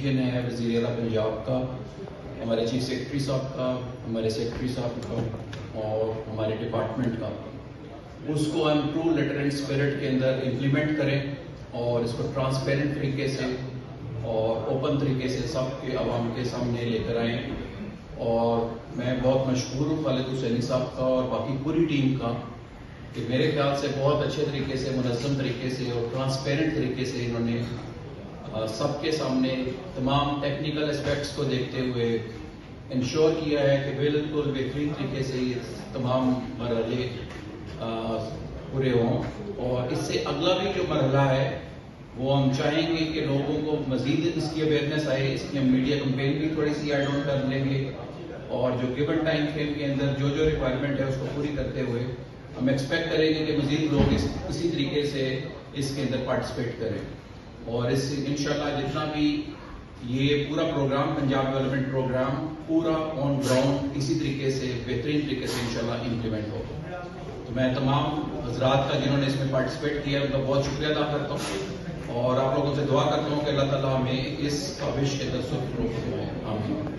Vision है वज़ीर आला पंजाब का, हमारे चीफ सेक्रेटरी साहब का, हमारे सेक्रेटरी साहब का और हमारे डिपार्टमेंट का, उसको हम ट्रू लेटर एंड स्पिरिट के अंदर इम्प्लीमेंट करें और इसको ट्रांसपेरेंट तरीके से और ओपन तरीके से सबके आवाम के सामने लेकर आएँ। और मैं बहुत मशहूर हूँ खालिद हुसैनी साहब का और बाकी पूरी टीम का कि मेरे ख्याल से बहुत अच्छे तरीके से, मुनज़्ज़म तरीके से और ट्रांसपेरेंट तरीके से इन्होंने सबके सामने तमाम टेक्निकल एस्पेक्ट्स को देखते हुए इंश्योर किया है कि बिल्कुल बेहतरीन तरीके से ये तमाम मरहले पूरे हों। और इससे अगला भी जो मरहला है वो हम चाहेंगे कि लोगों को मज़ीद इसकी अवेयरनेस आए, इसकी हम मीडिया कैंपेन भी थोड़ी सी ऐड ऑन कर लेंगे और जो गिवन टाइम फ्रेम के अंदर जो जो रिक्वायरमेंट है उसको पूरी करते हुए हम एक्सपेक्ट करेंगे कि मज़ीद लोग इसी तरीके से इसके अंदर पार्टिसिपेट करें। और इस इंशाल्लाह जितना भी ये पूरा प्रोग्राम, पंजाब डेवलपमेंट प्रोग्राम, पूरा ऑन ग्राउंड इसी तरीके से बेहतरीन तरीके से इंशाल्लाह इम्प्लीमेंट होगा। तो मैं तमाम हजरात का जिन्होंने इसमें पार्टिसिपेट किया उनका बहुत शुक्रिया अदा करता हूँ और आप लोगों से दुआ करता हूँ कि अल्लाह ताला हमें इस काबिश के अंदर सुख आमीन।